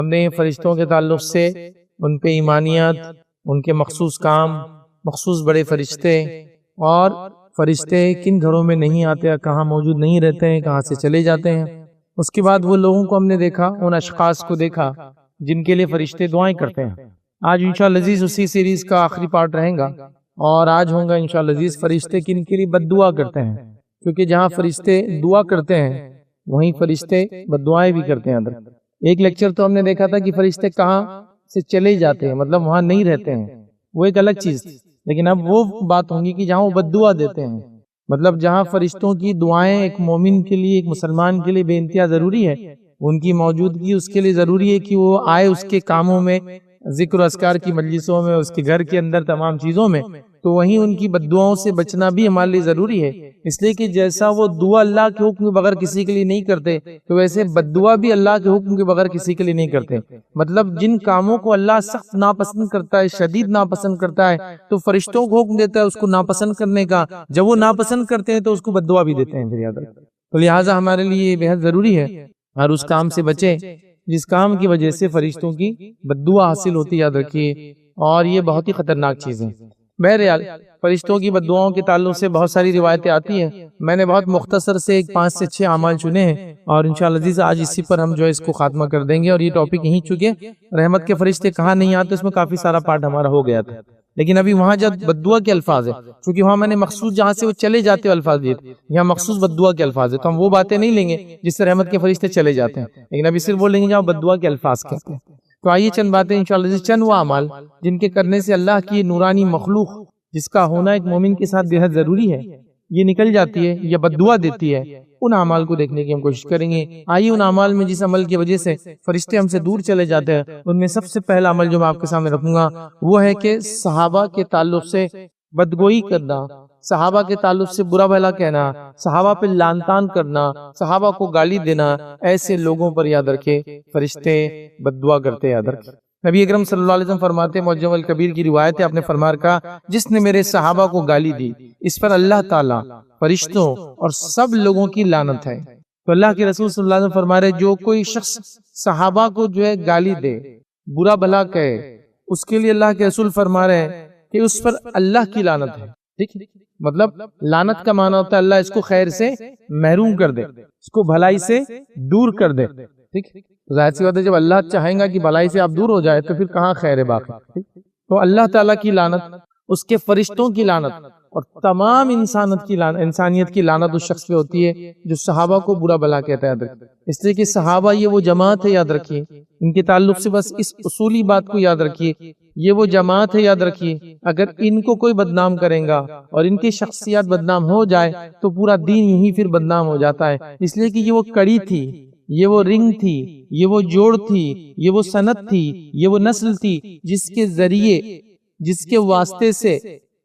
ہم نے فرشتوں کے تعلق سے ان پہ ایمانیت، ان کے مخصوص کام، مخصوص بڑے فرشتے اور فرشتے کن گھروں میں نہیں آتے، کہاں موجود نہیں رہتے ہیں، کہاں سے چلے جاتے ہیں۔ اس کے بعد وہ لوگوں کو ہم نے دیکھا، ان اشخاص کو دیکھا جن کے لیے فرشتے دعائیں کرتے ہیں۔ آج انشاءاللہ عزیز اسی سیریز کا آخری پارٹ رہے گا، اور آج ہوں گا انشاءاللہ عزیز فرشتے کن کے لیے بد دعا کرتے ہیں، کیونکہ جہاں فرشتے دعا کرتے ہیں وہیں فرشتے بد دعائیں بھی کرتے ہیں۔ ایک لیکچر تو ہم نے دیکھا تھا کہ فرشتے کہاں سے چلے جاتے ہیں، مطلب وہاں نہیں رہتے ہیں، وہ ایک الگ چیز تھی۔ لیکن اب وہ بات ہوں گی کہ جہاں وہ بد دعا دیتے ہیں، مطلب جہاں فرشتوں کی دعائیں ایک مومن کے لیے، ایک مسلمان کے لیے بے انتہا ضروری ہے، ان کی موجودگی اس کے لیے ضروری ہے کہ وہ آئے اس کے کاموں میں، ذکر و اذکار کی مجلسوں میں، اس کے گھر کے اندر تمام چیزوں میں، تو وہیں ان کی بد دعاؤں سے بچنا بھی ہمارے لیے ضروری ہے۔ اس لیے کہ جیسا وہ دعا اللہ کے حکم کے بغیر کسی کے لیے نہیں کرتے، تو ویسے بد دعا بھی اللہ کے حکم کے بغیر کسی کے لیے نہیں کرتے۔ مطلب جن کاموں کو اللہ سخت ناپسند کرتا ہے، شدید ناپسند کرتا ہے، تو فرشتوں کو حکم دیتا ہے اس کو ناپسند کرنے کا۔ جب وہ ناپسند کرتے ہیں تو اس کو بد دعا بھی دیتے ہیں۔ پھر یاد رکھیں، تو لہٰذا ہمارے لیے یہ بہت ضروری ہے اور اس کام سے بچیں جس کام کی وجہ سے فرشتوں کی بد دعا حاصل ہوتی، یاد رکھیے، اور یہ بہت ہی خطرناک چیز ہے۔ بہرحال فرشتوں کی بد دعاؤں کے تعلق سے بہت ساری روایتیں آتی ہیں، میں نے بہت مختصر سے 5 سے 6 اعمال چنے ہیں، اور انشاءاللہ عزیز آج اسی پر ہم جو ہے اس کو خاتمہ کر دیں گے۔ اور یہ ٹاپک یہیں چکے رحمت کے فرشتے کہاں نہیں آتے، اس میں کافی سارا پارٹ ہمارا ہو گیا تھا، لیکن ابھی وہاں جب بد دعا کے الفاظ ہیں، چونکہ وہاں میں نے مخصوص جہاں سے وہ چلے جاتے ہیں الفاظ دیے تھے، یہاں مخصوص بد دعا کے الفاظ ہیں، تو ہم وہ باتیں نہیں لیں گے جس سے رحمت کے فرشتے چلے جاتے ہیں، لیکن ابھی صرف وہ لیں گے جہاں بد دعا کے الفاظ کہتے ہیں۔ تو آئیے چند باتیں انشاءاللہ چند وہ اعمال جن کے کرنے سے اللہ کی نورانی مخلوق جس کا ہونا ایک مومن کے ساتھ بہت ضروری ہے، یہ نکل جاتی ہے یا بد دعا دیتی ہے، ان اعمال کو دیکھنے کی ہم کوشش کریں گے۔ آئیے ان اعمال میں جس عمل کی وجہ سے فرشتے ہم سے دور چلے جاتے ہیں، ان میں سب سے پہلا عمل جو میں آپ کے سامنے رکھوں گا وہ ہے کہ صحابہ کے تعلق سے بدگوئی کرنا، صحابہ کے تعلق سے برا بھلا کہنا، صحابہ پہ لعن طعن کرنا، صحابہ کو گالی دینا، ایسے لوگوں پر یاد رکھے فرشتے بد دعا کرتے، یاد رکھے۔ نبی اکرم صلی اللہ علیہ وسلم فرماتے ہیں، معجم الکبیر کی روایت ہے، آپ نے فرمایا کہا جس نے میرے صحابہ کو گالی دی اس پر اللہ تعالیٰ، فرشتوں اور سب لوگوں کی لعنت ہے۔ تو اللہ کے رسول صلی اللہ علیہ وسلم فرما رہے جو کوئی شخص صحابہ کو جو ہے گالی دے، برا بھلا کہے، اس کے لیے اللہ کے رسول فرما رہے ہیں کہ اس پر اللہ کی لعنت ہے۔ ٹھیک، مطلب لعنت کا معنی ہوتا ہے اللہ اس کو خیر سے محروم کر دے، اس کو بھلائی سے دور کر دے۔ ٹھیک، ظاہر سی بات ہے جب اللہ چاہیں گا کہ بھلائی سے آپ دور ہو جائے تو پھر کہاں خیر ہے باقی۔ تو اللہ تعالیٰ کی لعنت، اس کے فرشتوں کی لعنت اور تمام انسانیت کی لعنت اس شخص پہ ہوتی ہے جو صحابہ کو برا بھلا کہتا ہے، یاد رکھیے۔ اس لیے کہ صحابہ یہ وہ جماعت ہے، یاد رکھیے، ان کے تعلق سے بس اس اصولی بات کو یاد رکھیے، یہ وہ جماعت ہے، یاد رکھیے، اگر ان کو کوئی بدنام کرے گا اور ان کی شخصیات بدنام ہو جائے تو پورا دین یہی پھر بدنام ہو جاتا ہے۔ اس لیے کہ یہ وہ کڑی تھی، یہ وہ رنگ تھی، یہ وہ جوڑ تھی، یہ وہ سند تھی، یہ وہ نسل تھی جس کے ذریعے، جس کے واسطے سے،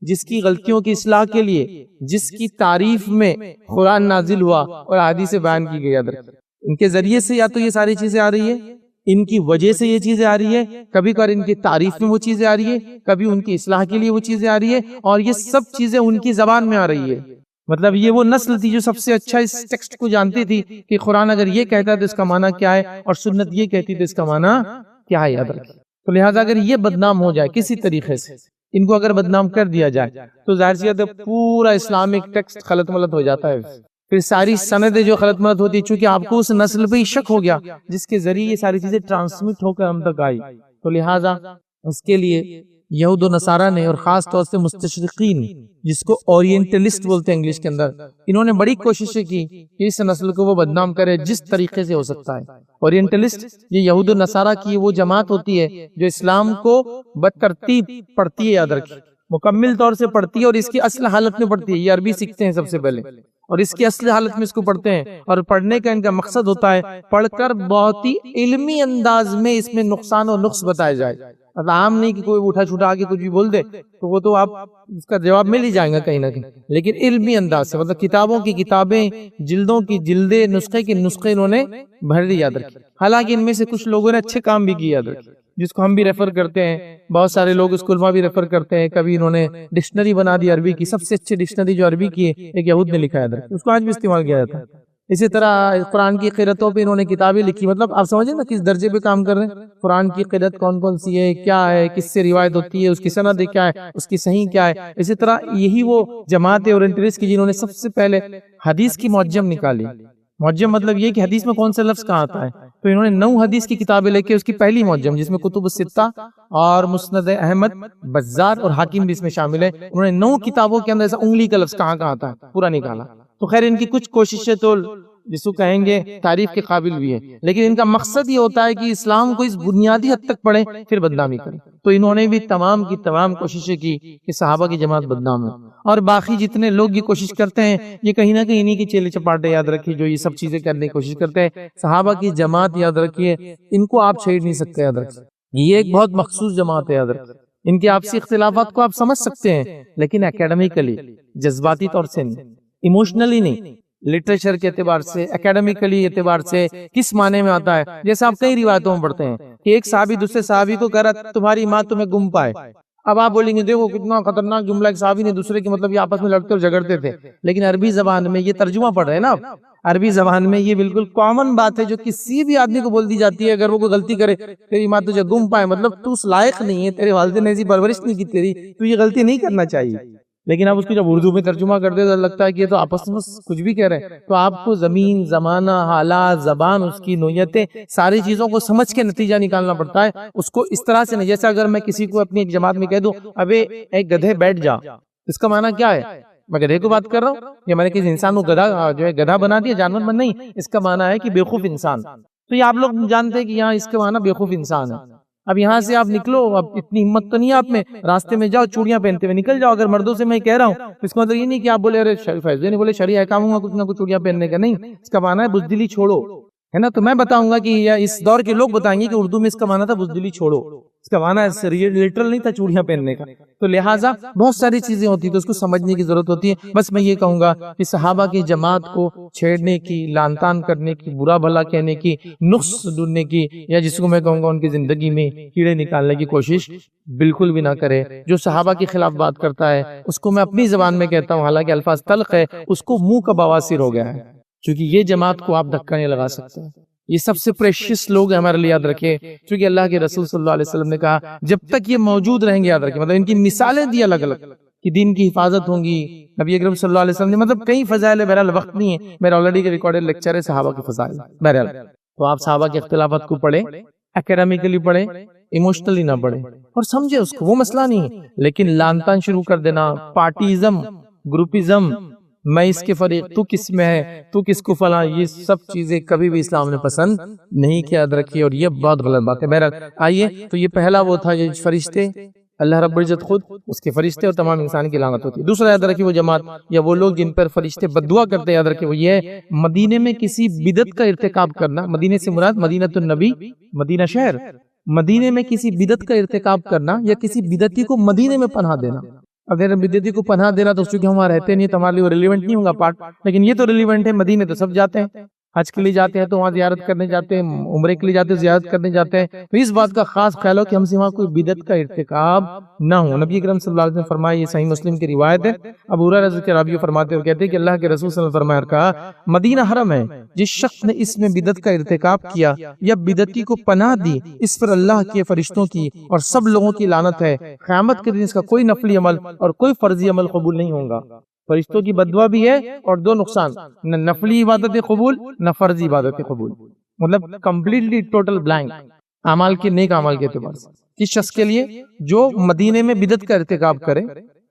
جس کی غلطیوں کی اصلاح کے لیے، جس کی تعریف میں قرآن نازل ہوا اور احادیث بیان کی گئی۔ یاد رکھیں، ان کے ذریعے سے یا تو یہ ساری چیزیں آ رہی ہے، ان کی وجہ سے یہ چیزیں آ رہی ہے، کبھی کبھار ان کی تعریف میں وہ چیزیں آ رہی ہے، کبھی ان کی اصلاح کے لیے وہ چیزیں آ رہی ہے، اور یہ سب چیزیں ان کی زبان میں آ رہی ہے۔ مطلب یہ وہ نسل تھی جو سب سے اچھا اس ٹیکسٹ کو جانتی تھی کہ قرآن اگر یہ کہتا ہے تو اس کا معنی کیا ہے، اور سنت یہ کہتی تو اس کا معنی کیا ہے، یاد رکھیں۔ تو لہٰذا اگر یہ بدنام ہو جائے کسی طریقے سے، ان کو اگر بدنام کر دیا جائے تو ظاہر سی بات ہے پورا اسلامک ٹیکسٹ خلط ملط ہو جاتا ہے، پھر ساری سندیں جو خلط ملط ہوتی ہے، چونکہ آپ کو اس نسل پہ ہی شک ہو گیا جس کے ذریعے یہ ساری چیزیں ٹرانسمٹ ہو کر ہم تک آئی، تو لہٰذا اس کے لیے یہود و نصارہ نے، اور خاص طور سے مستشرقین جس کو اورینٹلسٹ بولتے ہیں انگلش کے اندر، انہوں نے بڑی کوششیں کی کہ اس نسل کو وہ بدنام کرے جس طریقے سے ہو سکتا ہے۔ اورینٹلسٹ یہ یہود و نصارہ کی وہ جماعت ہوتی ہے جو اسلام کو بترتیب پڑھتی ہے، یاد رکھیں، مکمل طور سے پڑھتی ہے اور اس کی اصل حالت میں پڑھتی ہے۔ یہ عربی سیکھتے ہیں سب سے پہلے اور اس کی اصل حالت میں اس کو پڑھتے ہیں، اور پڑھنے کا ان کا مقصد ہوتا ہے پڑھ کر بہت ہی علمی انداز میں اس میں نقصان و نقص بتایا جائے۔ اب عام نہیں کہ کوئی اٹھا چھٹا کے کچھ بھی بول دے تو وہ تو آپ اس کا جواب مل ہی جائیں گا کہیں نہ کہیں، لیکن علمی انداز سے، مطلب کتابوں کی کتابیں، جلدوں کی جلدیں، نسخے کے نسخے انہوں نے بھر لی، یاد رکھیں۔ حالانکہ ان میں سے کچھ لوگوں نے اچھے کام بھی کیے، یاد رکھیں، جس کو ہم بھی ریفر کرتے ہیں، بہت سارے لوگ اس کو علماء بھی ریفر کرتے ہیں۔ کبھی انہوں نے ڈکشنری بنا دی عربی کی، سب سے اچھی ڈکشنری جو عربی کی ہے ایک یہود نے لکھا ہے، اس کو آج بھی استعمال کیا جاتا ہے۔ اسی طرح قرآن کی قرأتوں پہ انہوں نے کتابیں لکھی. مطلب آپ سمجھیں نا کس درجے پہ کام کر رہے ہیں. قرآن کی قرأت کون کون سی ہے، کیا ہے، کس سے روایت ہوتی ہے، اس کی سند کیا ہے، اس کی صحیح کیا ہے. اسی طرح یہی وہ جماعت اورینٹلسٹ کی جنہوں نے سب سے پہلے حدیث کی معجم نکالی. معجم مطلب یہ کہ حدیث میں کون سا لفظ کہاں آتا ہے. تو انہوں نے 9 حدیث کی کتابیں لے کے اس کی پہلی معجم، جس میں کتب الستہ اور مسند احمد، بزار اور حاکم بھی اس میں شامل ہے، انہوں نے 9 کتابوں کے اندر ایسا انگلی کا لفظ کہاں کہاں آتا ہے پورا نکالا. تو خیر ان کی کچھ کوششیں تو جس کو کہیں گے تعریف کے قابل بھی ہے، لیکن ان کا مقصد یہ ہوتا ہے کہ اسلام کو اس بنیادی حد تک پڑھیں پھر بدنامی کریں. تو انہوں نے بھی تمام کی تمام کوششیں کی کہ صحابہ کی جماعت بدنام ہے. اور باقی جتنے لوگ یہ کوشش کرتے ہیں یہ کہیں نہ کہیں انہی کی چیلے چپاٹے یاد رکھیے جو یہ سب چیزیں کرنے کی کوشش کرتے ہیں. صحابہ کی جماعت یاد رکھیے، ان کو آپ چھیڑ نہیں سکتے. یاد رکھیے یہ ایک بہت مخصوص جماعت ہے. یاد رکھیے ان کے آپسی اختلافات کو آپ سمجھ سکتے ہیں، لیکن اکیڈمیکلی، جذباتی طور سے نہیں، ایموشنلی نہیں، لٹریچر کے اعتبار سے، اکیڈمیکلی اعتبار سے کس معنی میں آتا ہے. جیسے آپ کئی روایتوں میں پڑھتے ہیں کہ ایک صحابی دوسرے صحابی کو کہہ رہا تمہاری ماں تمہیں گم پائے. اب آپ بولیں گے دیکھو کتنا خطرناک جملہ، ایک صحابی نے دوسرے کے مطلب یہ آپس میں لڑتے اور جھگڑتے تھے. لیکن عربی زبان میں یہ ترجمہ پڑھ رہے ہیں نا آپ، عربی زبان میں یہ بالکل کامن بات ہے جو کسی بھی آدمی کو بول دی جاتی ہے. اگر وہ کوئی غلطی کرے، تیری ماں تجھے گم پائے، مطلب تو اس لائق نہیں ہے، تیرے والدین نے ایسی پرورش نہیں کی تیری، تو یہ غلطی نہیں کرنا چاہیے. لیکن آپ اس کو جب اردو میں ترجمہ کر دے تو لگتا ہے کہ یہ تو آپس میں کچھ بھی کہہ رہے ہیں. تو آپ کو زمین، زمانہ، حالات، زبان، اس کی نوعیتیں، ساری چیزوں کو سمجھ کے نتیجہ نکالنا پڑتا ہے. اس کو اس طرح سے نہیں، جیسے اگر میں کسی کو اپنی ایک جماعت میں کہہ دوں ابے ایک گدھے بیٹھ جا، اس کا معنی کیا ہے؟ میں گدھے کو بات کر رہا ہوں یا میں نے کسی انسان کو گدھا جو ہے گدھا بنا دیا، جانور بن نہیں. اس کا معنی ہے کہ بےوقوف انسان. تو یہ آپ لوگ جانتے ہیں کہ یہاں اس کا معنی بےوقوف انسان ہے. اب یہاں سے آپ نکلو، اب اتنی ہمت تو نہیں آپ میں، راستے میں جاؤ چوڑیاں پہنتے ہوئے نکل جاؤ. اگر مردوں سے میں کہہ رہا ہوں اس کا مطلب یہ نہیں کہ آپ بولے ارے فیضے نے بولے شرعی احکام ہوں گا کچھ نہ کچھ چوڑیاں پہننے کا، نہیں. اس کا معنی ہے بزدلی چھوڑو، ہے نا. تو میں بتاؤں گا کہ یا اس دور کے لوگ بتائیں گے کہ اردو میں اس کا معنی تھا بزدلی چھوڑو، اس کا معنی ہے لٹرل نہیں تھا چوڑیاں پہننے کا. تو لہٰذا بہت ساری چیزیں ہوتی ہیں تو اس کو سمجھنے کی ضرورت ہوتی ہے. بس میں یہ کہوں گا کہ صحابہ کی جماعت کو چھیڑنے کی، لعن طعن کرنے کی، برا بھلا کہنے کی، نقص ڈھونڈنے کی، یا جس کو میں کہوں گا ان کی زندگی میں کیڑے نکالنے کی کوشش بالکل بھی نہ کرے. جو صحابہ کے خلاف بات کرتا ہے اس کو میں اپنی زبان میں کہتا ہوں، حالانکہ الفاظ تلخ ہے، اس کو منہ کا بواسیر ہو گیا ہے. کیونکہ یہ جماعت کو آپ دھکا نہیں لگا سکتے. یہ سب سے پریشیس لوگ ہیں ہمارے لیے، یاد رکھے. کیونکہ اللہ کے رسول صلی اللہ علیہ وسلم نے کہا جب تک یہ موجود رہیں گے، یاد رکھے، مطلب ان کی مثالیں دی الگ الگ کہ دین کی حفاظت ہوں گی. نبی اکرم صلی اللہ علیہ وسلم نے مطلب کئی فضائل ہے، بہرحال وقت نہیں ہے، میرا آلریڈی کے ریکارڈڈ لیکچر ہے صحابہ کے فضائل. بہرحال تو آپ صحابہ کے اختلافات کو پڑھیں، اکیڈمیکلی پڑھیں، ایموشنلی نہ پڑھیں، اور سمجھے اس کو، وہ مسئلہ نہیں ہے. لیکن لعن طعن شروع کر دینا، پارٹیزم، گروپزم، میں اس کے فریق، تو کس میں ہے، تو کس کو فلاں، یہ سب چیزیں کبھی بھی اسلام نے پسند نہیں کیا. یاد رکھیے، اور یہ بہت غلط بات ہے. بہرحال آئیے، تو یہ پہلا وہ تھا یہ فرشتے، اللہ رب العزت خود، اس کے فرشتے اور تمام انسان کی لعنت ہوتی ہے. دوسرا یاد رکھیے وہ جماعت یا وہ لوگ جن پر فرشتے بددعا کرتے ہیں، یاد رکھیے وہ یہ ہے مدینے میں کسی بدعت کا ارتکاب کرنا. مدینے سے مراد مدینۃ النبی، مدینہ شہر. مدینے میں کسی بدعت کا ارتکاب کرنا یا کسی بدعتی کو مدینے میں پناہ دینا. اگر بدعتی کو پناہ دینا تو چونکہ ہم وہاں رہتے نہیں تو ہمارے لیے وہ ریلیونٹ نہیں ہوگا پارٹ، لیکن یہ تو ریلیونٹ ہے. مدینے تو سب جاتے ہیں، حج کے لیے جاتے ہیں تو وہاں زیارت کرنے جاتے ہیں، عمرے کے لیے جاتے ہیں زیارت کرنے جاتے ہیں. تو اس بات کا خاص خیال ہو کہ ہم سے وہاں کوئی بدعت کا ارتکاب نہ ہو. نبی اکرم صلی اللہ علیہ وسلم نے فرمایا، یہ صحیح مسلم کی روایت ہے، ابو ہریرہ رضی اللہ عنہ فرماتے ہیں، کہتے ہیں کہ اللہ کے رسول صلی اللہ علیہ وسلم نے فرمایا مدینہ حرم ہے، جس شخص نے اس میں بدعت کا ارتکاب کیا یا بدعتی کو پناہ دی، اس پر اللہ کے فرشتوں کی اور سب لوگوں کی لعنت ہے. قیامت کے دن اس کا کوئی نفلی عمل اور کوئی فرضی عمل قبول نہیں ہوگا. فرشتوں کی بددعا بھی ہے اور دو نقصان، نہ نفلی عبادت قبول نہ فرضی عبادت قبول، مطلب کمپلیٹلی ٹوٹل بلینک اعمال کے، نیک اعمال کے اعتبار سے. کس شخص کے لیے؟ جو مدینے میں بدعت کا ارتکاب کرے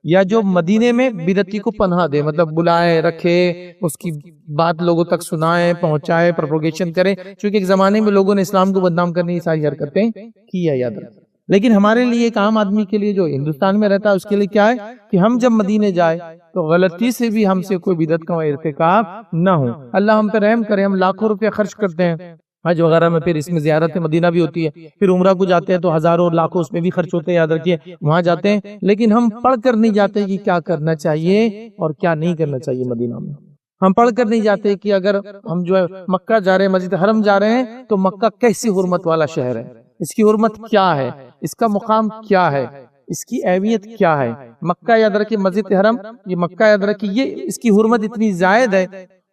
یا جو مدینے میں بدعتی کو پناہ دے، مطلب بلائے، رکھے، اس کی بات لوگوں تک سنائے، پہنچائے، پروپوگیشن کرے. چونکہ ایک زمانے میں لوگوں نے اسلام کو بدنام کرنے کی ساری حرکتیں کی ہے، یاد رکھیں. لیکن ہمارے لیے ایک عام آدمی کے لیے جو ہندوستان میں رہتا ہے اس کے لیے کیا ہے کہ ہم جب مدینے جائے تو غلطی سے بھی ہم سے کوئی بدعت کا ارتکاب نہ ہو. اللہ ہم پہ رحم کرے. ہم لاکھوں روپے خرچ کرتے ہیں حج وغیرہ میں، پھر اس میں زیارت مدینہ بھی ہوتی ہے، پھر عمرہ کو جاتے ہیں تو ہزاروں لاکھوں اس میں بھی خرچ ہوتے ہیں، یاد رکھیے وہاں جاتے ہیں. لیکن ہم پڑھ کر نہیں جاتے کہ کیا کرنا چاہیے اور کیا نہیں کرنا چاہیے مدینہ میں. ہم پڑھ کر نہیں جاتے کہ اگر ہم جو ہے مکہ جا رہے ہیں، مسجد حرم جا رہے ہیں، تو مکہ کیسی حرمت والا شہر ہے، اس کی حرمت کیا ہے، اس کا مقام کیا ہے، اس کی اہمیت کیا ہے. مکہ یاد رکھیے، مسجد حرم، یہ مکہ یاد رکھیے، یہ اس کی حرمت اتنی زائد ہے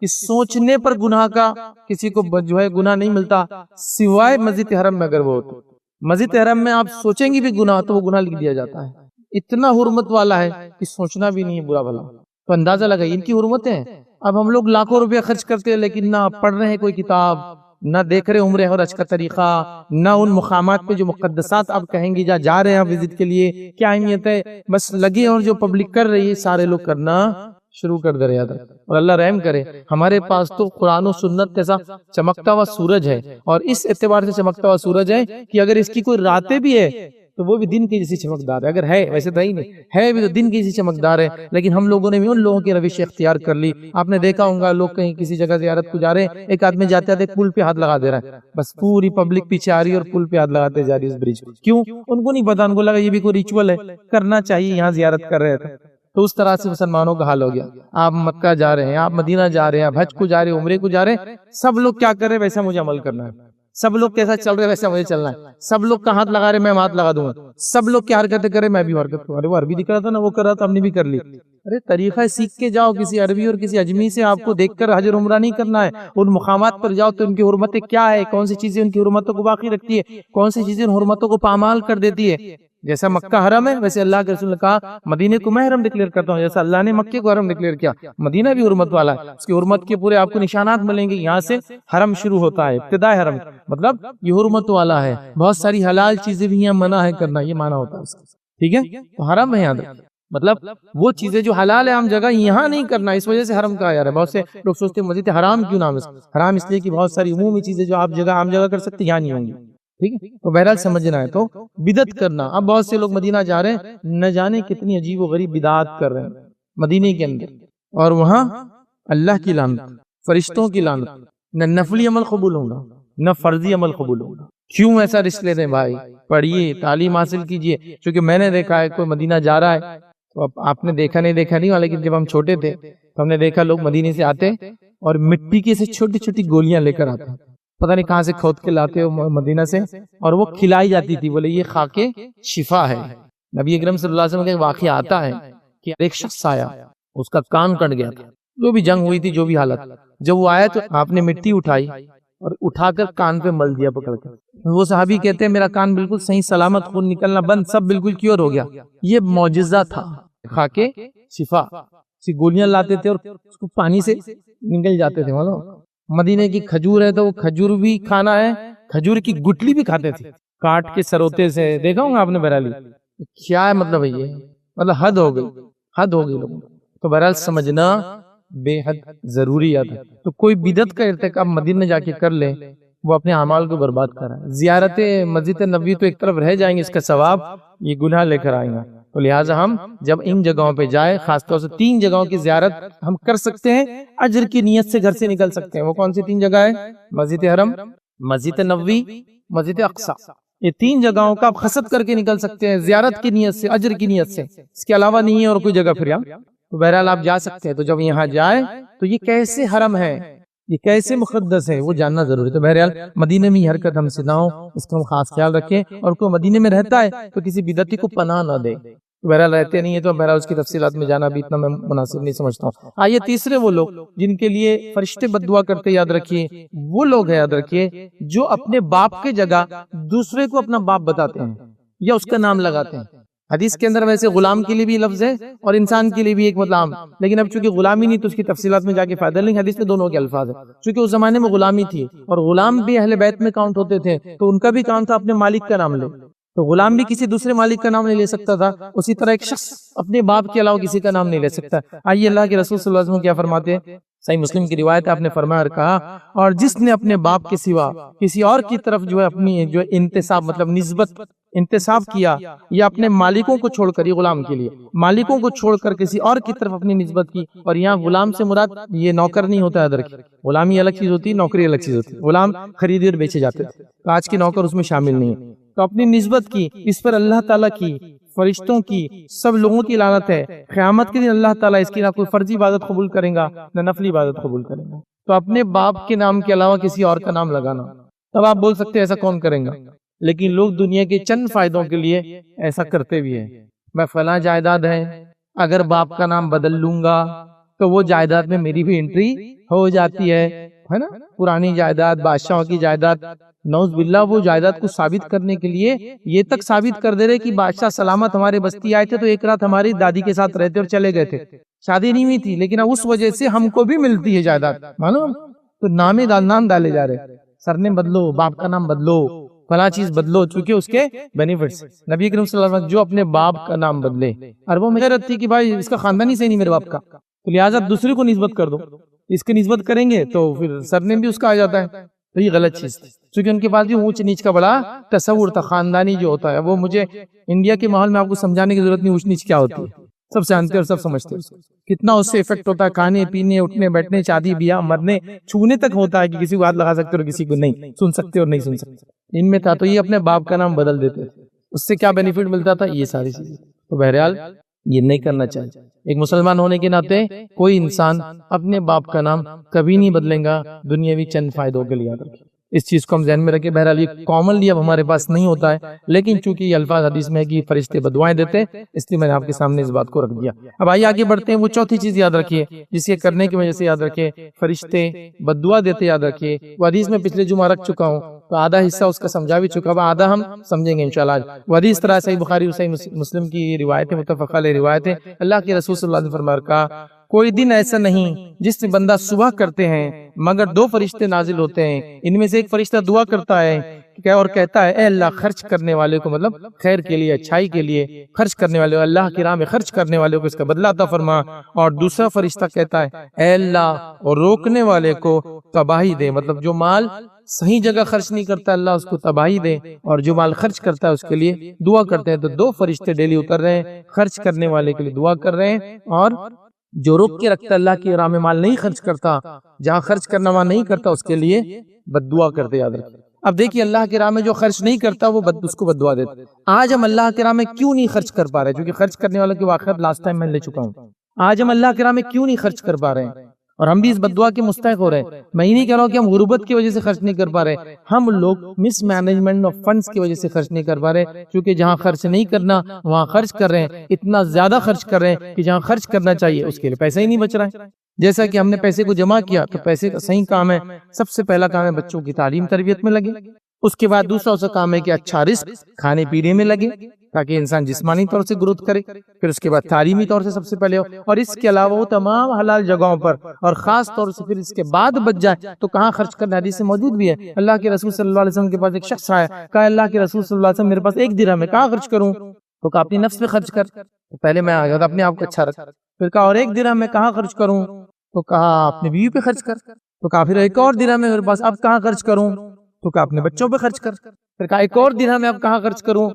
کہ سوچنے پر گناہ کا کسی کو جو ہے گناہ نہیں ملتا سوائے مسجد حرم میں اگر وہ ہوتے. مسجد حرم میں آپ سوچیں گی بھی گناہ تو وہ گناہ لکھ دیا جاتا ہے. اتنا حرمت والا ہے کہ سوچنا بھی نہیں ہے برا بھلا. تو اندازہ لگائیے ان کی حرمتیں. اب ہم لوگ لاکھوں روپے خرچ کرتے ہیں لیکن نہ پڑھ رہے ہیں کوئی کتاب، نہ دیکھ رہے عمرہ اور حج کا طریقہ، نہ ان مقامات پہ جو مقدسات آپ کہیں گے جا رہے ہیں وزٹ کے لیے کیا اہمیت ہے، بس لگے اور جو پبلک کر رہی ہے سارے لوگ کرنا شروع کر دے رہے ہیں. اور اللہ رحم کرے ہمارے پاس تو قرآن و سنت جیسا چمکتا ہوا سورج ہے، اور اس اعتبار سے چمکتا ہوا سورج ہے کہ اگر اس کی کوئی راتیں بھی ہے تو وہ بھی دن کی جیسی چمکدار ہے. اگر ہے ویسے تو ہی نہیں ہے بھی تو دن کی جیسی چمکدار ہے، لیکن ہم لوگوں نے بھی ان لوگوں کی روش اختیار کر لی. آپ نے دیکھا ہوگا لوگ کہیں کسی جگہ زیارت کو جا رہے ہیں، ایک آدمی جاتے آتے پل پہ ہاتھ لگا دے رہا ہے، بس پوری پبلک پیچھے آ رہی ہے اور پل پہ ہاتھ لگاتے جا رہی ہے اس برج کو. کیوں؟ ان کو نہیں پتا، ان کو لگا یہ بھی کوئی ریچول ہے، کرنا چاہیے، یہاں زیارت کر رہے تھے. تو اس طرح سے مسلمانوں کا حال ہو گیا. آپ مکہ جا رہے ہیں، آپ مدینہ جا رہے ہیں، آپ حج کو جا رہے ہیں، عمرے کو جا رہے ہیں، سب لوگ کیا کر رہے ہیں ویسا مجھے عمل کرنا ہے. سب لوگ کیسا چل رہے ویسا مجھے چلنا ہے. سب لوگ کا ہاتھ لگا رہے میں ہاتھ لگا دوں گا. سب لوگ کیا حرکتیں کرے میں بھی حرکت کروں. ارے وہ عربی دکھ رہا تھا نا، وہ کر رہا تھا، ہم نے بھی کر لی. ارے طریقہ سیکھ کے جاؤ کسی عربی اور کسی اجمی سے. آپ کو دیکھ کر حج اور عمرہ نہیں کرنا ہے. ان مقامات پر جاؤ تو ان کی حرمتیں کیا ہے، کون سی چیزیں ان کی حرمتوں کو باقی رکھتی ہے، کون سی چیزیں ان حرمتوں کو پامال کر دیتی ہے. جیسا مکہ حرم ہے ویسے اللہ کے رسول نے کہا مدینے کو میں حرم ڈکلیئر کرتا ہوں. جیسا اللہ نے مکے کو حرم ڈکلیئر کیا، مدینہ بھی حرمت والا ہے. اس کی حرمت کے پورے آپ کو نشانات ملیں گے. یہاں سے حرم شروع ہوتا ہے، ابتدائے حرم، مطلب یہ حرمت والا ہے. بہت ساری حلال چیزیں بھی یہاں منع ہے کرنا، یہ معنی ہوتا ہے اس کا. ٹھیک ہے، تو حرم ہے یہاں مطلب وہ چیزیں جو حلال ہے عام جگہ یہاں نہیں کرنا، اس وجہ سے حرم کہا جا رہا ہے. بہت سے لوگ سوچتے ہیں مسجد حرام کیوں نام ہے؟ حرام اس لیے کہ بہت ساری عمومی چیزیں جو آپ جگہ عام جگہ کر سکتے یہاں نہیں ہوں گی. ٹھیک ہے، تو بہرحال سمجھنا ہے. تو بدعت کرنا، اب بہت سے لوگ مدینہ جا رہے ہیں، نہ جانے کتنی عجیب و غریب بدعات کر رہے ہیں مدینے کے اندر، اور وہاں اللہ کی لعنت، فرشتوں کی لعنت، نہ نفلی عمل قبول ہوگا نہ فرضی عمل قبول ہوگا. کیوں ایسا رسک لیتے ہیں بھائی؟ پڑھیے، تعلیم حاصل کیجئے. چونکہ میں نے دیکھا ہے کوئی مدینہ جا رہا ہے، تو اب آپ نے دیکھا نہیں، لیکن جب ہم چھوٹے تھے تو ہم نے دیکھا لوگ مدینے سے آتے اور مٹی کی سے چھوٹی چھوٹی گولیاں لے کر آتے، پتہ نہیں کہاں سے کھود کے لاتے ہو مدینہ سے، اور وہ کھلائی جاتی تھی. بولے یہ کھا کے شفا ہے. نبی اکرم صلی اللہ علیہ وسلم کا ایک واقعہ آتا ہے کہ ایک شخص آیا، اس کا کان کٹ گیا تھا، جو بھی جنگ ہوئی تھی، جو بھی حالت. جب وہ آیا تو آپ نے مٹی اٹھائی اور اٹھا کر کان پہ مل دیا پکڑ کر. وہ صحابی کہتے ہیں میرا کان بالکل صحیح سلامت، خون نکلنا بند، سب بالکل کیور ہو گیا. یہ معجزہ تھا، کھا کے شفا. گولیاں لاتے تھے اور اس کو پانی سے نکل جاتے تھے. مدینے کی کھجور ہے تو وہ کھجور بھی کھانا ہے، کھجور کی گٹلی بھی کھاتے تھے کاٹ کے سروتے سے. دیکھا ہوگا آپ نے بہرحال. کیا ہے مطلب ہے یہ؟ مطلب حد ہو گئی لوگوں. تو بہرحال سمجھنا بے حد ضروری ہے. تو کوئی بدعت کا ارتکاب مدینے جا کے کر لے وہ اپنے اعمال کو برباد کر رہا ہے. زیارت مسجد نبوی تو ایک طرف رہ جائیں گے، اس کا ثواب یہ گناہ لے کر آئیں گا. تو لہٰذا ہم جب ان جگہوں پہ جائیں، خاص طور سے 3 جگہوں کی زیارت ہم کر سکتے ہیں، اجر کی نیت سے گھر سے نکل سکتے ہیں. وہ کون سی 3 جگہ ہے؟ مسجد حرم، مسجد نبوی، مسجد اقصی. یہ 3 جگہوں کا آپ قصد کر کے نکل سکتے ہیں زیارت کی نیت سے، اجر کی نیت سے. اس کے علاوہ نہیں ہے اور کوئی جگہ پھر یہاں. تو بہرحال آپ جا سکتے ہیں. تو جب یہاں جائیں تو یہ کیسے حرم ہے، یہ کیسے مقدس ہے، وہ جاننا ضروری ہے. تو بہرحال مدینے میں یہ حرکت ہم سے نہ ہو، اس کا ہم خاص خیال رکھیں. اور کوئی مدینے میں رہتا ہے تو کسی بدعتی کو پناہ نہ دے. بہرحال رہتے نہیں ہے تو بہرحال اس کی تفصیلات میں جانا بھی اتنا میں مناسب نہیں سمجھتا ہوں. آئیے تیسرے وہ لوگ جن کے لیے فرشتے بد دعا کرتے، یاد رکھیے وہ لوگ ہیں، یاد رکھیے جو اپنے باپ کے جگہ دوسرے کو اپنا باپ بتاتے ہیں یا اس کا نام لگاتے ہیں. حدیث کے اندر ویسے غلام کے لیے بھی لفظ ہے اور انسان کے لیے بھی ایک مطلب، لیکن اب چونکہ غلامی نہیں تو اس کی تفصیلات میں جا کے فائدہ نہیں. حدیث میں دونوں کے الفاظ ہیں. چونکہ اس زمانے میں غلامی تھی اور غلام بھی اہل بیت میں کاؤنٹ ہوتے تھے، تو ان کا بھی کام تھا اپنے مالک کا نام لے. تو غلام بھی کسی دوسرے مالک کا نام نہیں لے سکتا تھا، اسی طرح ایک شخص اپنے باپ کے علاوہ کسی کا نام نہیں لے سکتا. آئیے اللہ کے رسول صلی اللہ علیہ وسلم کیا فرماتے ہیں؟ صحیح مسلم کی روایت ہے، آپ نے فرمایا اور کہا، اور جس نے اپنے باپ کے سوا کسی اور کی طرف جو ہے اپنی جو انتساب مطلب نسبت انتساب کیا، یا اپنے مالکوں کو چھوڑ کر، یہ غلام کے لیے مالکوں کو چھوڑ کر کسی اور کی طرف اپنی نسبت کی. اور یہاں غلام سے مراد یہ نوکر نہیں ہوتا ہے. ادھر غلامی الگ چیز ہوتی ہے، نوکری الگ چیز ہوتی ہے. غلام خریدے اور بیچے جاتے تھے، آج کے نوکر اس میں شامل نہیں ہے. تو اپنی نسبت کی، اس پر اللہ تعالیٰ کی، فرشتوں کی، سب لوگوں کی لعنت ہے. قیامت کے دن اللہ تعالیٰ اس کی نہ کوئی فرضی عبادت قبول کرے گا نہ نفلی عبادت قبول کرے گا. تو اپنے باپ کے نام کے علاوہ کسی اور کا نام لگانا، تب آپ بول سکتے ہیں ایسا کون کریں گا. لیکن لوگ دنیا کے چند فائدوں کے لیے ایسا کرتے بھی ہیں. میں فلاں جائیداد ہے، اگر باپ کا نام بدل لوں گا تو وہ جائیداد میں میری بھی انٹری ہو جاتی ہے نا. پرانی جائیداد، بادشاہوں کی جائیداد، نعوذ باللہ وہ جائیداد کو ثابت کرنے کے لیے یہ تک ثابت کر دے رہے کہ بادشاہ سلامت ہمارے بستی آئے تھے تو ایک رات ہماری دادی کے ساتھ رہتے اور چلے گئے تھے. شادی نہیں ہوئی تھی لیکن اس وجہ سے ہم کو بھی ملتی ہے جائیداد. معلوم؟ تو نام ڈالے جا رہے، سرنیم بدلو، باپ کا نام بدلو، فلاں چیز بدلو، چونکہ اس کے بینیفٹس. نبی کریم صلی اللہ علیہ وسلم جو اپنے باپ کا نام بدلے، عربوں میں غیرت تھی کہ بھائی اس کا خاندانی سے نہیں میرے باپ کا، تو لہٰذا دوسرے کو نسبت کر دو. اس کی نسبت کریں گے تو پھر سرنیم بھی اس کا آ جاتا ہے. تو یہ غلط چیز تھی، چونکہ ان کے پاس بھی اونچ نیچ کا بڑا تصور تھا. خاندانی جو ہوتا ہے وہ مجھے انڈیا کے ماحول میں آپ کو سمجھانے کی ضرورت نہیں اونچ نیچ کیا ہوتی ہے، سب جانتے اور سب سمجھتے ہیں کتنا اس سے افیکٹ ہوتا ہے. کھانے پینے، اٹھنے بیٹھنے، شادی بیاہ، مرنے، چھونے تک ہوتا ہے کہ کسی کو ہاتھ لگا سکتے اور کسی کو نہیں سن سکتے اور نہیں سن سکتے. ان میں تھا تو یہ اپنے باپ کا نام بدل دیتے، اس سے کیا بینیفٹ ملتا تھا، یہ ساری چیزیں. تو بہرحال یہ نہیں کرنا چاہیے. ایک مسلمان ہونے کے ناطے کوئی انسان اپنے باپ کا نام کبھی نہیں بدلیں گا دنیاوی چند فائدوں کے لیے. یاد رکھیں اس چیز کو ہم ذہن میں رکھیں. بہرحال یہ کامنلی اب ہمارے پاس نہیں ہوتا ہے، لیکن چونکہ یہ الفاظ حدیث میں ہے کہ فرشتے بدوائیں دیتے، اس لیے میں نے آپ کے سامنے اس بات کو رکھ دیا. اب آئیے آگے بڑھتے ہیں. وہ چوتھی چیز یاد رکھیے جسے کرنے کی وجہ سے یاد رکھیں فرشتے بددعا دیتے. یاد رکھیے وہ حدیث میں پچھلے جمعہ رکھ چکا ہوں تو آدھا حصہ اس کا سمجھا بھی چکا ہوں، آدھا ہم سمجھیں گے انشاءاللہ. وہ حدیث طرح صحیح بخاری اور صحیح مسلم کی روایتیں متفق علیہ روایتیں. اللہ کے رسول صلی اللہ علیہ وسلم نے فرمایا کوئی دن ایسا نہیں جس میں بندہ صبح کرتے ہیں مگر 2 فرشتے نازل ہوتے ہیں. ان میں سے ایک فرشتہ دعا کرتا ہے اور کہتا ہے اے اللہ خرچ کرنے والے کو، مطلب خیر کے لیے، اچھائی کے لیے خرچ کرنے والے، اللہ کی راہ میں خرچ کرنے والے کو اس کا بدلہ عطا فرما. اور دوسرا فرشتہ کہتا ہے اے اللہ اور روکنے والے کو تباہی دے، مطلب جو مال صحیح جگہ خرچ نہیں کرتا اللہ اس کو تباہی دے، اور جو مال خرچ کرتا ہے اس کے لیے دعا کرتے ہیں. تو 2 فرشتے ڈیلی اتر رہے ہیں، خرچ کرنے والے کے لیے دعا کر رہے ہیں، اور جو روک کے رکھتا اللہ کی راہ میں مال نہیں خرچ کرتا، جہاں خرچ کرنا وہاں نہیں کرتا، اس کے لیے بد دعا کرتے. یاد رکھیں. اب دیکھیے اللہ کی راہ میں جو خرچ نہیں کرتا وہ اس کو بد دعا دیتے. آج ہم اللہ کی راہ میں کیوں نہیں خرچ کر پا رہے؟ کیونکہ خرچ کرنے والوں کی واقعات لاسٹ ٹائم میں لے چکا ہوں. آج ہم اللہ کی راہ میں کیوں نہیں خرچ کر پا رہے ہیں اور ہم بھی اس بد دعا کے مستحق ہو رہے ہیں. میں یہ نہیں کہہ رہا ہوں کہ ہم غربت کی وجہ سے خرچ نہیں کر پا رہے، ہم لوگ مس مینجمنٹ آف فنڈز کی وجہ سے خرچ نہیں کر پا رہے، کیونکہ جہاں خرچ نہیں کرنا وہاں خرچ کر رہے ہیں. اتنا زیادہ خرچ کر رہے ہیں کہ جہاں خرچ کرنا چاہیے اس کے لیے پیسہ ہی نہیں بچ رہا ہے. جیسا کہ ہم نے پیسے کو جمع کیا تو پیسے کا صحیح کام ہے، سب سے پہلا کام ہے بچوں کی تعلیم تربیت میں لگے. اس کے بعد دوسرا اس کا کام ہے کہ اچھا رزق کھانے پینے میں لگے تاکہ انسان جسمانی طور سے گروتھ کرے. پھر اس کے بعد تعلیمی طور سے سب سے پہلے ہو، اور اس کے علاوہ وہ تمام حلال جگہوں پر، اور خاص طور سے پھر اس کے بعد بچ جائے تو کہاں خرچ کرنا. حدیث سے موجود بھی ہے اللہ کے رسول صلی اللہ علیہ وسلم کے پاس ایک شخص آیا، کہا اللہ کے رسول صلی اللہ علیہ وسلم میرے پاس 1 درہم ہے، کہاں خرچ کروں؟ تو کہا اپنی نفس پہ خرچ کر. تو پہلے میں آ گیا تھا اپنے آپ کو اچھا رکھ. پھر کہا اور 1 درہم میں کہاں خرچ کروں؟ تو کہا اپنے بیوی پہ خرچ کر. تو کہا پھر 1 اور درہم ہے میرے پاس، اب کہاں خرچ کروں؟ تو کہا اپنے بچوں پہ خرچ کر. پھر کہا 1 اور درہم ہے اب کہاں خرچ کروں؟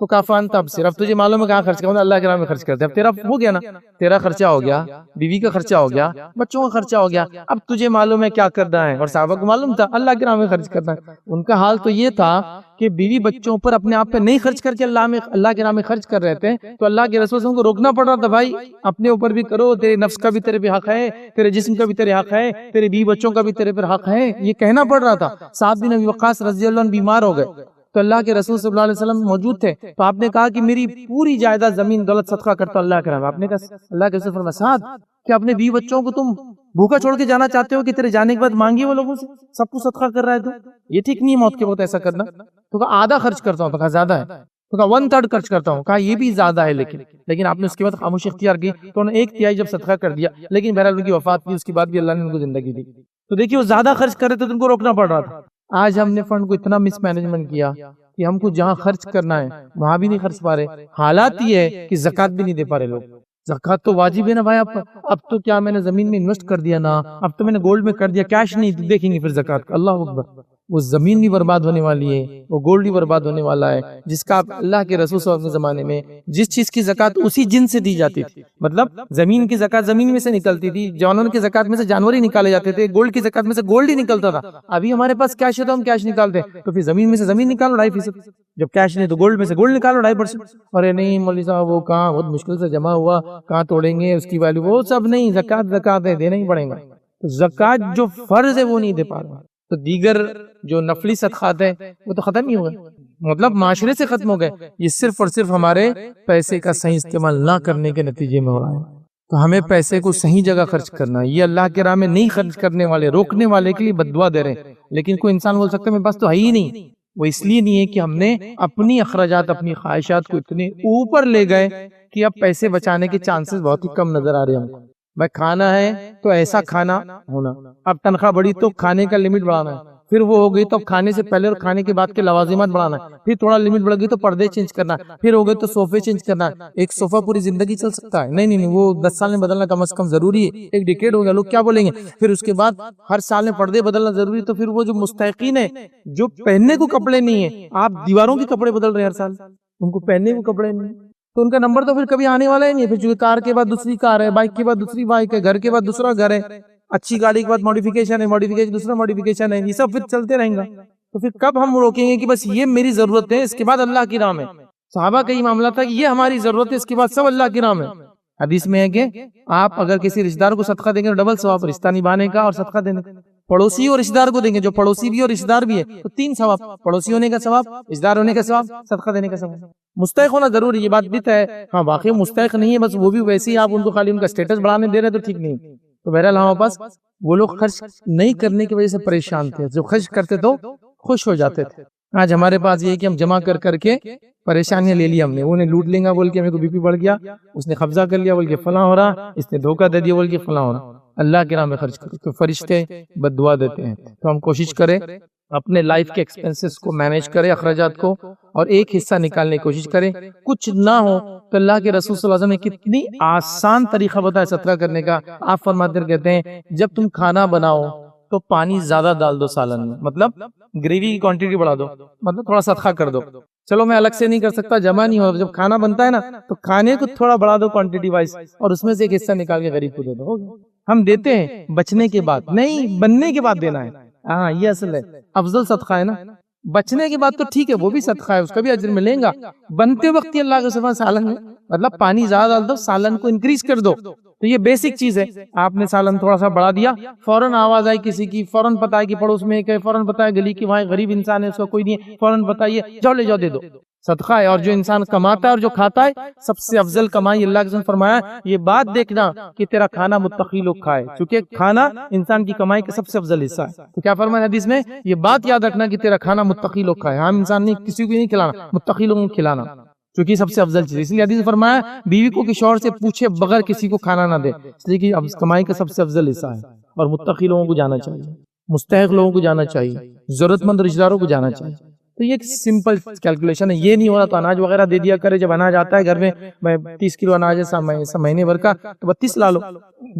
تو کہا فانت اب صرف تجھے معلوم ہے کہاں خرچ کروں؟ اللہ کے راہ میں خرچ کرتے. اب تیرا ہو گیا نا، تیرا خرچہ ہو گیا، بیوی کا خرچہ ہو گیا، بچوں کا خرچہ ہو گیا، اب تجھے معلوم ہے کیا کرنا ہے. اور صحابہ کو معلوم تھا اللہ کے راہ میں خرچ کرنا ہے. ان کا حال تو یہ تھا کہ بیوی بچوں پر اپنے آپ پہ نہیں خرچ کر کے اللہ کے راہ میں خرچ کر رہے تھے. تو اللہ کے رسول کو روکنا پڑ رہا تھا، بھائی اپنے اوپر بھی کرو، تیرے نفس کا بھی تیرے پہ حق ہے، تیرے جسم کا بھی تیرے حق ہے، تیرے بیوی بچوں کا بھی تیرے پر حق ہے، یہ کہنا پڑ رہا تھا. سعد بن ابی وقاص رضی اللہ عنہ بیمار ہو گئے تو اللہ کے رسول صلی اللہ علیہ وسلم موجود تھے. تو آپ نے کہا کہ میری پوری جائیداد زمین دولت صدقہ کرتا اللہ کے راہ میں. آپ نے کہا اللہ کے رسول فرمایا سعد کہ اپنے بیوی بچوں کو تم بھوکا چھوڑ کے جانا چاہتے ہو کہ تیرے جانے کے بعد مانگی وہ لوگوں سے سب کو صدقہ کر رہا ہے؟ تو یہ ٹھیک نہیں ہے موت کے وقت ایسا کرنا. تو کہا آدھا خرچ کرتا ہوں. تو کہا زیادہ ہے. تو کہا 1/3 خرچ کرتا ہوں. کہا یہ بھی زیادہ ہے، لیکن آپ نے اس کے بعد خاموشی اختیار کی تو انہوں نے 1/3 جب صدقہ کر دیا. لیکن بہرحال ان کی وفات کی، اس کے بعد بھی اللہ نے ان کو زندگی دی. تو دیکھیے وہ زیادہ خرچ کر رہے تھے تو ان کو روکنا پڑ رہا تھا. آج ہم نے فنڈ کو اتنا مس مینجمنٹ کیا کہ ہم کو جہاں خرچ کرنا ہے وہاں بھی نہیں خرچ پا رہے. حالات یہ ہے کہ زکوٰۃ بھی نہیں دے پا رہے لوگ. زکوٰۃ تو واجب ہے نا بھائی. اب تو کیا میں نے زمین میں انویسٹ کر دیا نا، اب تو میں نے گولڈ میں کر دیا، کیش نہیں دیکھیں گے پھر زکوٰۃ کا. اللہ اکبر. وہ زمین بھی برباد ہونے والی ہے، وہ گولڈ بھی برباد ہونے والا ہے، جس کا اللہ کے رسول صلی اللہ علیہ وسلم کے زمانے میں جس چیز کی زکوٰۃ اسی جن سے دی جاتی تھی. مطلب زمین کی زکوٰۃ زمین میں سے نکلتی تھی، جانور کی زکوٰۃ میں سے جانور ہی نکالے جاتے تھے، گولڈ کی زکوٰۃ میں سے گولڈ ہی نکلتا تھا. ابھی ہمارے پاس کیش ہے تو ہم کیش نکالتے ہیں، تو پھر زمین میں سے زمین نکالو 2.5%. جب کیش نہیں تو گولڈ میں سے گولڈ نکالو 2.5%. ارے نہیں مولوی صاحب وہ کہاں بہت مشکل سے جمع ہوا، کہاں توڑیں گے اس کی ویلیو؟ وہ سب نہیں، زکوٰۃ ہے، دینا ہی پڑے گا. زکوٰۃ جو فرض ہے وہ نہیں دے پا رہا، تو دیگر جو نفلی صدقات ہیں وہ تو ختم ہی ہو گئے، مطلب معاشرے سے ختم ہو گئے. یہ صرف اور صرف ہمارے پیسے کا صحیح استعمال نہ کرنے کے نتیجے میں ہو رہا ہے. تو ہمیں پیسے کو صحیح جگہ خرچ کرنا ہے. یہ اللہ کے راہ میں نہیں خرچ کرنے والے، روکنے والے کے لیے بد دعا دے رہے ہیں. لیکن کوئی انسان بول سکتا ہے میرے پاس تو ہے ہی نہیں. وہ اس لیے نہیں ہے کہ ہم نے اپنی اخراجات، اپنی خواہشات کو اتنے اوپر لے گئے کہ اب پیسے بچانے کے چانسز بہت ہی کم نظر آ رہے ہیں ہم کو. بھائی کھانا ہے تو ایسا کھانا ہونا، اب تنخواہ بڑھی تو کھانے کا لمٹ بڑھانا ہے، پھر وہ ہو گئی تو کھانے سے پہلے اور کھانے کے بعد کے لوازمات بڑھانا ہے، پھر تھوڑا لمٹ بڑھ گئی تو پردے چینج کرنا ہے، پھر ہو گئے تو صوفے چینج کرنا ہے. ایک صوفہ پوری زندگی چل سکتا ہے؟ نہیں، وہ 10 سال میں بدلنا کم از کم ضروری ہے. ایک ڈیکیڈ ہو گیا، لوگ کیا بولیں گے؟ پھر اس کے بعد ہر سال میں پردے بدلنا ضروری ہے. تو پھر وہ جو مستحقین ہے، جو پہننے کو کپڑے نہیں ہیں، آپ دیواروں کے کپڑے بدل رہے ہیں ہر سال، ان کو پہننے کو کپڑے نہیں، تو ان کا نمبر تو پھر کبھی آنے والا ہی نہیں ہے. پھر چونکہ کار کے بعد دوسری کار ہے، بائک کے بعد دوسری بائک ہے، گھر کے بعد دوسرا گھر ہے، اچھی گاڑی کے بعد ماڈیفیکیشن ہے، ماڈیفیکیشن دوسرا ماڈیفیکیشن ہے، یہ سب پھر چلتے رہیں گا. تو پھر کب ہم روکیں گے کہ بس یہ میری ضرورت ہے، اس کے بعد اللہ کی راہ میں؟ صحابہ کا یہ معاملہ تھا کہ یہ ہماری ضرورت ہے، اس کے بعد سب اللہ کی راہ میں. حدیث میں ہے کہ آپ اگر کسی رشتہ دار کو صدقہ دیں گے تو ڈبل ثواب، رشتہ نبھانے کا اور صدقہ دینے کا. پڑوسی اور رشتہ دار کو دیں گے، جو پڑوسی بھی اور رشتہ دار بھی ہے تو 3 ثواب، پڑوسی ہونے کا ثواب، رشتہ دار ہونے کا ثواب، صدقہ دینے کا ثواب. مستحق ہونا ضروری ہے، یہ بات بھی ہے. ہاں واقعی مستحق نہیں ہے، بس وہ بھی ویسے ہی آپ ان کو خالی ان کا سٹیٹس بڑھانے دے رہے تو ٹھیک نہیں. تو بہرحال ہمارے پاس وہ لوگ خرچ نہیں کرنے کی وجہ سے پریشان تھے، جو خرچ کرتے تو خوش ہو جاتے تھے. آج ہمارے پاس یہ ہے کہ ہم جمع کر کے پریشانیاں لے لی ہم نے. وہ نے لوٹ لیں گا بول کے ہمیں کو بی پی بڑھ گیا، اس نے قبضہ کر لیا بول کے فلاں ہو رہا، اس نے دھوکہ دے دیا بول کے فلاں ہو رہا. اللہ کے راہ میں خرچ کرو تو فرشتے بد دعا دیتے ہیں. تو ہم کوشش کریں اپنے لائف کے ایکسپنسز کو مینیج کریں، اخراجات کو، اور ایک حصہ نکالنے کی کوشش کریں. کچھ نہ ہو تو اللہ کے رسول صلی اللہ علیہ وسلم نے کتنی آسان طریقہ بتایا صدقہ کرنے کا. آپ فرماتے ہیں، کہتے ہیں جب تم کھانا بناؤ تو پانی زیادہ ڈال دو سالن میں، مطلب گریوی کی کوانٹٹی بڑھا دو، مطلب تھوڑا صدقہ کر دو. چلو میں الگ سے نہیں کر سکتا، جمع نہیں ہو، جب کھانا بنتا ہے نا تو کھانے کو تھوڑا بڑھا دو کوانٹٹی وائز، اور اس میں سے ایک حصہ نکال کے غریب کو دے دو. ہم دیتے ہیں بچنے کے بعد نہیں، بننے کے بعد دینا ہے. ہاں یہ اصل ہے، افضل صدقہ ہے نا. بچنے کے بعد تو ٹھیک ہے، وہ بھی صدقہ ہے، اس کا بھی اجر ملے گا. بنتے وقت ہی اللہ کے سبحان سالن میں مطلب پانی زیادہ ڈال دو، سالن کو انکریز کر دو. تو یہ بیسک چیز ہے. آپ نے سالن تھوڑا سا بڑھا دیا، فوراً آواز آئی کسی کی، فوراً پتا ہے کہ پڑوس میں ایک ہے، فوراً پتا ہے گلی کی وہاں غریب انسان ہے، اس کو کوئی نہیں ہے، فوراً بتائیے، جاؤ لے جاؤ دے دو. صدقہ ہے. اور جو انسان کماتا ہے اور جو کھاتا ہے، سب سے افضل کمائی اللہ کے نے فرمایا یہ بات دیکھنا کہ تیرا کھانا متقی لوگ کھائے، چونکہ کھانا انسان کی کمائی کا سب سے افضل حصہ ہے. تو کیا فرمایا حدیث میں؟ یہ بات یاد رکھنا کہ تیرا کھانا متقی لوگ کھائے. عام انسان نے کسی کو نہیں کھلانا، متقی لوگوں کو کھلانا، چونکہ سب سے افضل چیز. اس لیے حدیث میں فرمایا بیوی کو کہ شوہر سے پوچھے بغیر کسی کو کھانا نہ دے، اس لیے کہ کمائی کا سب سے افضل حصہ ہے. اور متقی لوگوں کو جانا چاہیے، مستحق لوگوں کو جانا چاہیے، ضرورت مند رشتہ داروں کو جانا چاہیے. تو یہ ایک سمپل کیلکولیشن ہے. یہ نہیں ہو رہا تو اناج وغیرہ دے دیا کرے. جب اناج آتا ہے گھر میں 30 کلو اناج ہے مہینے بھر کا تو 32 لا لو،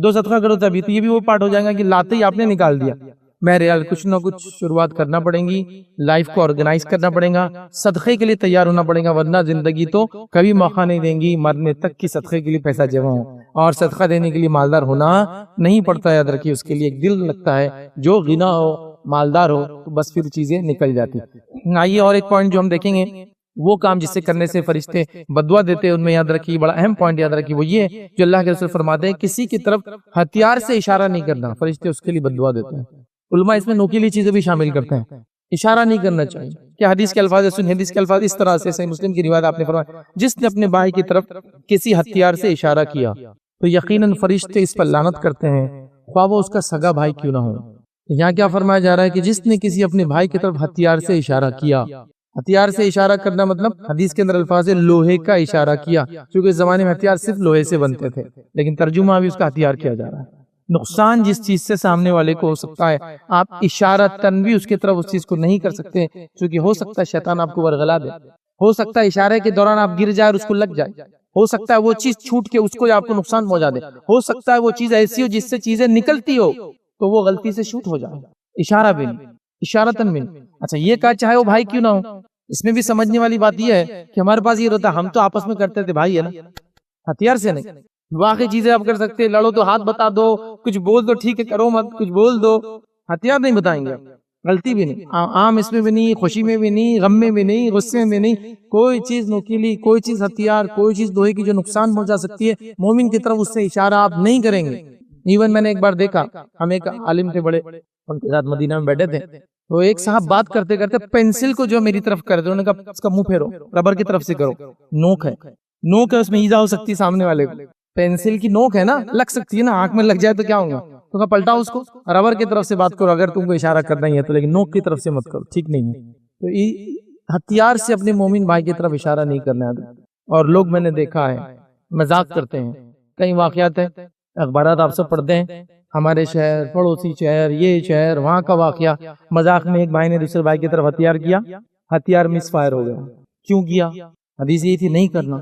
2 صدقہ کرو تبھی. تو یہ بھی وہ پارٹ ہو جائے گا کہ لاتے ہی آپ نے نکال دیا. بہرحال کچھ نہ کچھ شروعات کرنا پڑیں گی، لائف کو آرگنائز کرنا پڑے گا، صدقے کے لیے تیار ہونا پڑے گا، ورنہ زندگی تو کبھی موقع نہیں دیں گی مرنے تک کی صدقے کے لیے پیسہ جمع ہو. اور صدقہ دینے کے لیے مالدار ہونا نہیں پڑتا، یاد رکھیے. اس کے لیے ایک دل لگتا ہے. جو غنا ہو، مالدار ہو تو بس پھر چیزیں نکل جاتی. آئیے اور ایک پوائنٹ جو ہم دیکھیں گے، وہ کام جس سے کرنے سے فرشتے بددعا دیتے ہیں، ان میں یاد رکھیے بڑا اہم پوائنٹ یاد رکھیے، وہ یہ جو اللہ کے رسول فرماتے ہیں کسی کی طرف ہتھیار سے اشارہ نہیں کرنا، فرشتے اس کے لیے بددعا دیتے ہیں. علماء اس میں نوکیلی چیزیں بھی شامل کرتے ہیں. اشارہ نہیں کرنا چاہیے. کیا حدیث کے الفاظ سن، حدیث کے الفاظ اس طرح سے صحیح مسلم کی روایت آپ نے فرمایا جس نے اپنے بھائی کی طرف کسی ہتھیار سے اشارہ کیا تو یقیناً فرشتے اس پر لعنت کرتے ہیں، خواہ وہ اس کا سگا بھائی کیوں نہ ہو. یہاں کیا فرمایا جا رہا ہے کہ جس نے کسی اپنے بھائی کی طرف ہتھیار سے اشارہ کیا. ہتھیار سے اشارہ کرنا مطلب حدیث کے اندر الفاظ ہے لوہے کا اشارہ کیا، کیونکہ اس زمانے میں ہتھیار صرف لوہے سے بنتے تھے، لیکن ترجمہ بھی اس کا ہتھیار کیا جا رہا ہے. نقصان جس چیز سے سامنے والے کو ہو سکتا ہے، آپ اشارتاً بھی اس کی طرف اس چیز کو نہیں کر سکتے، کیونکہ ہو سکتا ہے شیطان آپ کو ورغلا دے، ہو سکتا ہے اشارے کے دوران آپ گر جائے اور اس کو لگ جائے، ہو سکتا ہے وہ چیز چھوٹ کے اس کو آپ کو نقصان پہنچا دے، ہو سکتا ہے وہ چیز ایسی ہو جس سے چیزیں نکلتی ہو تو وہ غلطی سے شوٹ ہو جائے. اشارہ بھی نہیں، اشارتاً بھی نہیں. اچھا یہ کہا چاہے وہ بھائی کیوں نہ ہو. اس میں بھی سمجھنے والی بات یہ ہے کہ ہمارے پاس یہ ہوتا ہم تو آپس میں کرتے تھے بھائی ہے نا، ہتھیار سے نہیں. واقعی چیزیں آپ کر سکتے، لڑو تو ہاتھ بتا دو، کچھ بول دو ٹھیک ہے، کرو مت کچھ بول دو، ہتھیار نہیں بتائیں گے. غلطی بھی نہیں، عام اس میں بھی نہیں، خوشی میں بھی نہیں، غم میں بھی نہیں، غصے میں نہیں، کوئی چیز نوکیلی، کوئی چیز ہتھیار، کوئی چیز لوہے کی جو نقصان پہنچا سکتی ہے مومن کی طرف اس سے اشارہ آپ نہیں کریں گے. ایون میں نے ایک بار دیکھا، ہم ایک عالم تھے بڑے، ان کے ساتھ مدینہ میں بیٹھے تھے، تو ایک صاحب بات کرتے کرتے پینسل کو جو میری طرف کر دے، انہوں نے کہا اس کا منہ پھیرو، ربر کی طرف سے کرو، نوک ہے اس میں ایزا ہو سکتی سامنے والے کو. پینسل کی نوک ہے نا، لگ سکتی ہے نا، آنکھ میں لگ جائے تو کیا ہوگا؟ تو کہا پلٹا اس کو، ربر کی طرف سے بات کرو اگر تم کو اشارہ کرنا ہی ہے تو، لیکن نوک کی طرف سے مت کرو، ٹھیک نہیں ہے۔ تو ہتھیار سے اپنے مومن بھائی کی طرف اشارہ نہیں کرنا ہے۔ اور لوگ میں نے دیکھا ہے مذاق کرتے ہیں، کئی واقعات ہیں، اخبارات آپ سب پڑھتے ہیں، ہمارے شہر، پڑوسی شہر، یہ شہر، وہاں کا واقعہ، مذاق میں ایک بھائی نے دوسرے بھائی کی طرف ہتھیار کیا، ہتھیار مس فائر ہو گیا۔ کیوں کیا؟ حدیث یہ تھی نہیں کرنا،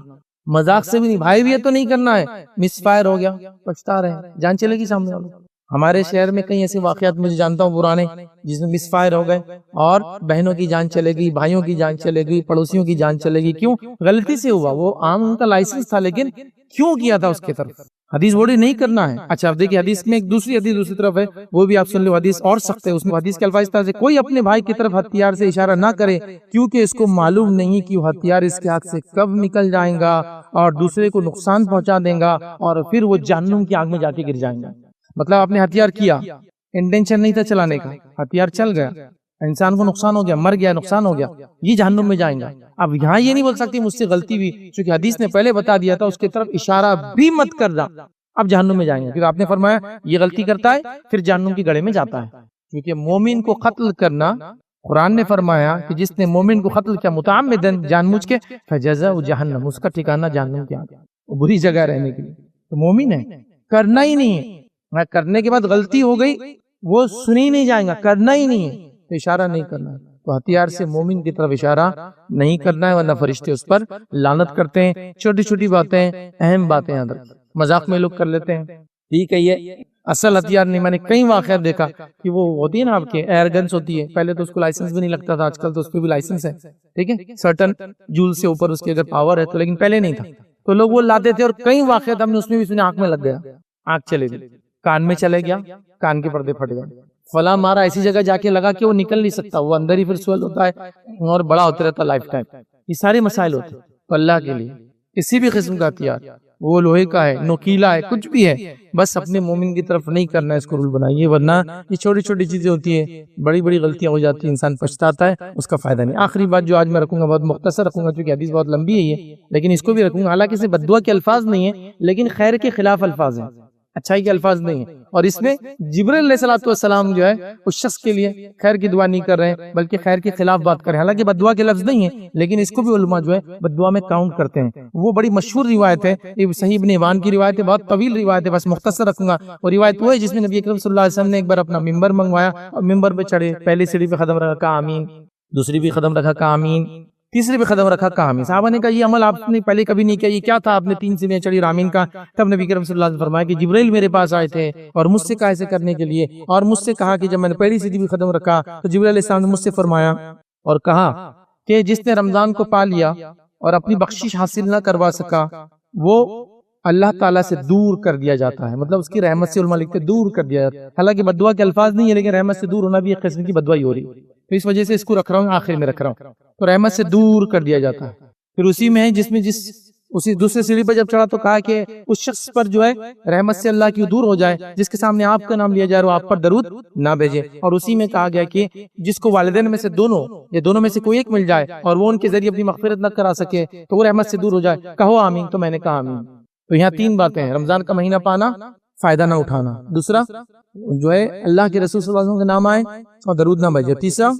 مذاق سے بھی نہیں، بھائی بھی ہے تو نہیں کرنا ہے، مس فائر ہو گیا، پچھتا رہے، جان چلے گی سامنے والوں۔ ہمارے شہر میں کئی ایسے واقعات مجھے جانتا ہوں پرانے، جس میں مس فائر ہو گئے اور بہنوں کی جان چلے گئی، بھائیوں کی جان چلے گئی، پڑوسیوں کی جان چلے گئی۔ کیوں؟ غلطی سے ہوا، وہ عام ان کا لائسنس تھا لیکن کیوں کیا تھا اس کی طرف؟ حدیث بولی نہیں کرنا ہے۔ اچھا اب دیکھیے حدیث میں ایک دوسری حدیث دوسری طرف ہے، وہ بھی آپ سن لو، حدیث اور سخت ہے۔ اس میں حدیث کے الفاظ طرح سے کوئی اپنے بھائی کی طرف ہتھیار سے اشارہ نہ کرے، کیونکہ اس کو معلوم نہیں کہ وہ ہتھیار اس کے ہاتھ سے کب نکل جائیں گا اور دوسرے کو نقصان پہنچا دیں گا اور پھر وہ جہنم کی آگ میں جا کے گر جائیں گا۔ مطلب آپ نے ہتھیار کیا، انٹینشن نہیں تھا چلانے کا، ہتھیار چل گیا، انسان کو نقصان ہو گیا، مر گیا، نقصان ہو گیا، یہ جہنم میں جائیں گا۔ اب یہاں یہ نہیں بول سکتی مجھ سے غلطی ہوئی، چونکہ حدیث نے پہلے بتا دیا تھا اس کی طرف اشارہ بھی مت کرنا، اب جہنم میں جائیں گے، کیونکہ آپ نے فرمایا یہ غلطی کرتا ہے پھر جہنم کی گڑھے میں جاتا ہے۔ کیونکہ مومن کو قتل کرنا، قرآن نے فرمایا کہ جس نے مومن کو قتل کیا متعمدن، جان مجھ کے، فجزاؤ جہنم، اس کا ٹھکانہ جہنم کے آگے، وہ بری جگہ رہنے کے لیے۔ تو مومن ہے، کرنا ہی نہیں ہے، کرنے کے بعد غلطی ہو گئی وہ سنی نہیں جائیں گا، کرنا ہی نہیں ہے تو اشارہ نہیں کرنا ہے۔ تو ہتھیار سے مومن کی طرف اشارہ نہیں کرنا ہے، ورنہ فرشتے اس پر لعنت کرتے ہیں۔ چھوٹی چھوٹی باتیں، اہم باتیں یاد رکھیں، مذاق میں لوگ کر لیتے ہیں، ٹھیک ہے یہ اصل ہتھیار نہیں۔ میں نے کئی واقعات دیکھا کہ وہ ہوتی ہے نا آپ کے ایئر گنس ہوتی ہے، پہلے تو اس کو لائسنس بھی نہیں لگتا تھا، آج کل تو اس پہ بھی لائسنس ہے، ٹھیک ہے، سرٹن جول سے اوپر اس کی اگر پاور ہے تو، لیکن پہلے نہیں تھا تو لوگ وہ لاتے تھے، اور کئی واقعات ہم نے اس میں بھی سنے، آنکھ میں لگ گیا، آنکھ چلے گئی، کان میں چلے گیا، کان کے پردے پھٹ گئے، فلاں مارا ایسی جگہ جا کے لگا کہ وہ نکل نہیں سکتا، وہ اندر ہی پھر سویل ہوتا ہے اور بڑا ہوتا رہتا لائف ٹائم۔ یہ سارے مسائل ہوتے ہیں، تو اللہ کے لیے کسی بھی قسم کا ہتھیار، وہ لوہے کا ہے، نوکیلا ہے، کچھ بھی ہے، بس اپنے مومن کی طرف نہیں کرنا ہے، اس کو رول بنائیے، ورنہ یہ چھوٹی چھوٹی چیزیں ہوتی ہیں، بڑی بڑی غلطیاں ہو جاتی ہیں، انسان پچھتاتا ہے، اس کا فائدہ نہیں۔ آخری بات جو آج میں رکھوں گا بہت مختصر رکھوں گا کیونکہ حدیث بہت لمبی ہے یہ، لیکن اس کو بھی رکھوں گا، حالانکہ اسے بد دعا کے الفاظ نہیں ہیں لیکن خیر کے خلاف الفاظ ہیں، اچھائی کے الفاظ نہیں ہیں، اور اس میں جبرائیل علیہ السلام جو ہے اس شخص کے لیے خیر کی دعا نہیں کر رہے ہیں بلکہ خیر کے خلاف بات کر رہے ہیں، حالانکہ بد دعا کے لفظ نہیں ہیں لیکن اس کو بھی علماء جو ہے بد دعا میں کاؤنٹ کرتے ہیں۔ وہ بڑی مشہور روایت ہے، یہ صحیح ابن حبان کی روایت ہے، بہت طویل روایت ہے، بس مختصر رکھوں گا۔ وہ روایت وہ ہے جس میں نبی اکرم صلی اللہ علیہ وسلم نے ایک بار اپنا ممبر منگوایا اور ممبر پہ چڑھے، پہلی سیڑھی پہ قدم رکھا، کہا آمین، دوسری بھی قدم رکھا، کہا آمین، تیسری بھی قدم رکھا، کہا آمین۔ صحابہ نے کہا یہ عمل آپ نے پہلے کبھی نہیں کیا، یہ کیا تھا؟ آپ نے 3 سیڑھیاں چڑھی اور آمین کا۔ تب نبی کریم صلی اللہ علیہ وسلم نے فرمایا کہ جبرائیل میرے پاس آئے تھے اور مجھ سے کہا ایسے کرنے کے لیے، اور مجھ سے کہا کہ جب میں نے پہلی سیڑھی بھی قدم رکھا تو جبرائیل علیہ السلام نے مجھ سے فرمایا اور کہا کہ جس نے رمضان کو پا لیا اور اپنی بخشش حاصل نہ کروا سکا وہ اللہ تعالیٰ سے دور کر دیا جاتا ہے، مطلب اس کی رحمت سے، علماء لکھتے دور کر دیا جاتا ہے، حالانکہ بد دعا کے الفاظ نہیں ہے لیکن رحمت سے دور ہونا بھی ایک قسم کی بد دعائی ہو رہی ہے، تو اس وجہ سے اس کو رکھ رہا ہوں، آخر میں رکھ رہا ہوں، تو رحمت سے دور کر دیا جاتا ہے۔ پھر اسی میں ہے جس میں اسی دوسرے سیڑھی پر جب چڑھا تو کہا کہ اس شخص پر جو ہے رحمت سے اللہ کی دور ہو جائے جس کے سامنے آپ کا نام لیا جائے وہ آپ پر درود نہ بھیجے، اور اسی میں کہا گیا کہ جس کو والدین میں سے دونوں یا دونوں میں سے کوئی ایک مل جائے اور وہ ان کے ذریعے اپنی مغفرت نہ کرا سکے تو وہ رحمت سے دور ہو جائے، کہو آمین، تو میں نے کہا آمین۔ تو یہاں 3 باتیں ہیں، رمضان کا مہینہ پانا، فائدہ نہ اٹھانا، دوسرا جو ہے اللہ کے رسول صلی اللہ علیہ وسلم کا نام آئے اور درود نہ بھیجے، تیسرا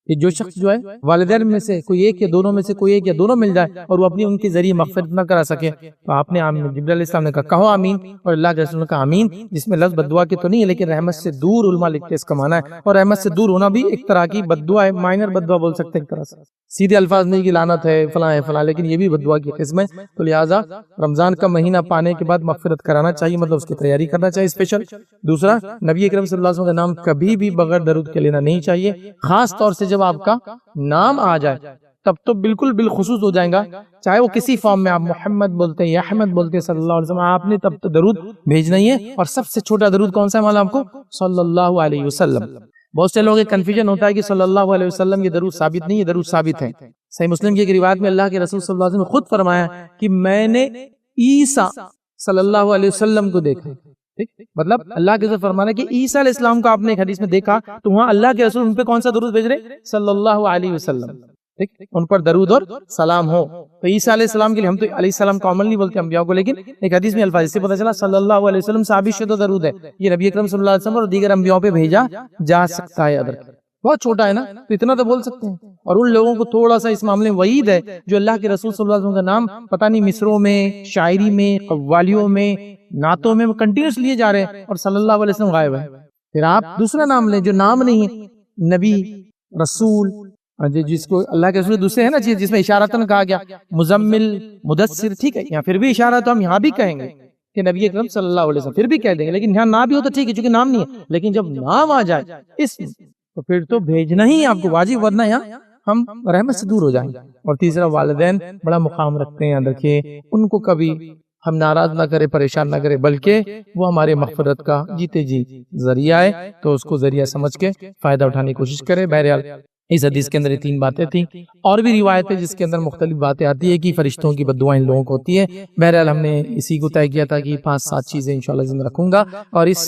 کہ جو شخص جو ہے والدین میں سے کوئی ایک یا دونوں میں سے کوئی ایک یا دونوں مل جائے اور وہ اپنی ان کے ذریعے مغفرت نہ کرا سکے تو آپ نے آمین، جبرائیل علیہ السلام نے کہا کہو آمین، اور اللہ کے رسول نے کہا آمین، جس میں لفظ بد دعا کے تو نہیں ہے لیکن رحمت سے دور، علماء لکھتے اس کا معنی ہے، اور رحمت سے دور ہونا بھی ایک طرح کی بد دعا ہے، مائنر بد دعا بول سکتے ہیں ایک طرح سے، سیدھے الفاظ نہیں کہ لعنت ہے فلاں ہے فلاں، لیکن یہ بھی بد دعا کی قسم ہے، تو لہٰذا رمضان کا مہینہ پانے کے بعد مغفرت کرانا چاہیے، مطلب اس کی تیاری کرنا چاہیے اسپیشل۔ دوسرا، نبی اکرم صلی اللہ علیہ وسلم کا نام کبھی بھی بغیر درود کے لینا نہیں چاہیے، خاص طور سے جب آپ کا نام آ جائے تب تو بالکل بالخصوص ہو جائیں گا، چاہے وہ کسی فارم میں آپ محمد بولتے ہیں یا احمد بولتے ہیں صلی اللہ علیہ وسلم، آپ نے تب تو درود بھیجنا ہی ہے، اور سب سے چھوٹا درود کون سا ہے معلوم آپ کو؟ صلی اللہ علیہ وسلم۔ بہت سے لوگ کنفیوژن ہوتا ہے کہ صلی اللہ علیہ وسلم یہ درود ثابت نہیں، یہ درود ثابت ہے۔ صحیح مسلم کی ایک روایت میں اللہ کے رسول صلی اللہ علیہ وسلم نے خود فرمایا کہ میں نے عیسیٰ صلی اللہ علیہ وسلم کو دیکھا، مطلب اللہ کے رسول فرمانا کہ عیسیٰ علیہ السلام کو آپ نے ایک حدیث میں دیکھا تو وہاں اللہ کے رسول ان پہ کون سا درود بھیج رہے؟ صلی اللہ علیہ وسلم۔ ٹھیک، ان پر درود اور سلام ہو۔ تو عیسیٰ علیہ السلام کے لیے ہم تو علیہ السلام کامنلی بولتے ہیں انبیاء کو، لیکن ایک حدیث میں الفاظ سے پتہ چلا صلی اللہ علیہ وسلم صحابی شد و درود ہے، یہ نبی اکرم صلی اللہ علیہ وسلم اور دیگر انبیاء پہ بھیجا جا سکتا ہے۔ ادر بہت چھوٹا ہے نا، تو اتنا تو بول سکتے ہیں۔ اور ان لوگوں کو تھوڑا سا اس معاملے میں وعید ہے جو اللہ کے رسول صلی اللہ علیہ وسلم کا نام پتہ نہیں مصروں میں، شاعری میں، قوالیوں میں، نعتوں میں کنٹینیوس لیے جا رہے ہیں اور صلی اللہ علیہ وسلم غائب ہے۔ پھر آپ دوسرا نام لیں جو نام نہیں ہے، نبی، رسول، جس کو اللہ کے رسول دوسرے ہیں نا جس میں اشارتاً کہا گیا مزمل، مدثر، ٹھیک ہے، یہاں پھر بھی اشارہ تو ہم یہاں بھی کہیں گے کہ نبی اکرم صلی اللہ علیہ وسلم، پھر بھی کہہ دیں گے، لیکن یہاں نہ بھی ہو تو ٹھیک ہے چونکہ نام نہیں ہے، لیکن جب نام آ جائے اسم تو پھر تو بھیجنا ہی آپ کو واجب، ورنہ یہاں ہم رحمت سے دور ہو جائیں گے۔ اور تیسرا والدین بڑا مقام رکھتے ہیں، یاد رکھیے ان کو کبھی ہم ناراض نہ کرے، پریشان نہ کرے، بلکہ وہ ہمارے مغفرت کا جیتے جی ذریعہ ہے، تو اس کو ذریعہ سمجھ کے فائدہ اٹھانے کی کوشش کرے۔ بہرحال اس حدیث کے اندر یہ 3 باتیں تھیں، اور بھی روایتیں جس کے اندر مختلف باتیں آتی ہے کہ فرشتوں کی بد دعائیں ان لوگوں کو ہوتی ہے۔ بہرحال ہم نے اسی کو طے کیا تھا کہ 5-7 چیزیں انشاءاللہ ذمہ رکھوں گا، اور اس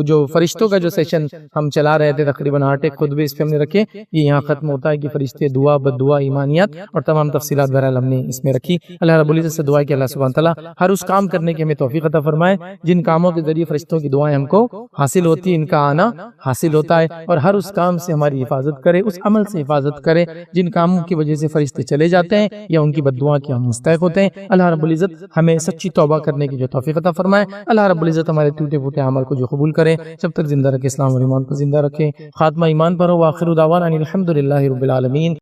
جو فرشتوں کا جو سیشن ہم چلا رہے تھے تقریباً 8 خطبے اس پہ ہم نے رکھے، یہ یہاں ختم ہوتا ہے کہ فرشتے، دعا، بد دعا، ایمانیات اور تمام تفصیلات بہرحال ہم نے اس میں رکھی۔ اللہ رب العزت سے دعا کہ اللہ سبحانہ تعالیٰ ہر اس کام کرنے کی ہمیں توفیق عطا فرمائے جن کاموں کے ذریعے فرشتوں کی دعائیں ہم کو حاصل ہوتی ہیں، ان کا آنا حاصل ہوتا ہے، اور ہر اس کام سے ہماری حفاظت کرے، اس عمل سے حفاظت کرے جن کاموں کی وجہ سے فرشتے چلے جاتے ہیں یا ان کی بد دعا کے ہم مستحق ہوتے ہیں۔ اللہ رب العزت ہمیں سچی توبہ کرنے کی جو توفیق عطا فرمائے۔ اللہ رب العزت ہمارے ٹوٹے پھوٹے عمل کو جو قبول کرے، جب تک زندہ رکھے اسلام اور ایمان کو زندہ رکھے، خاتمہ ایمان پر ہو۔ وآخر دعوانا ان الحمد للہ رب العالمین۔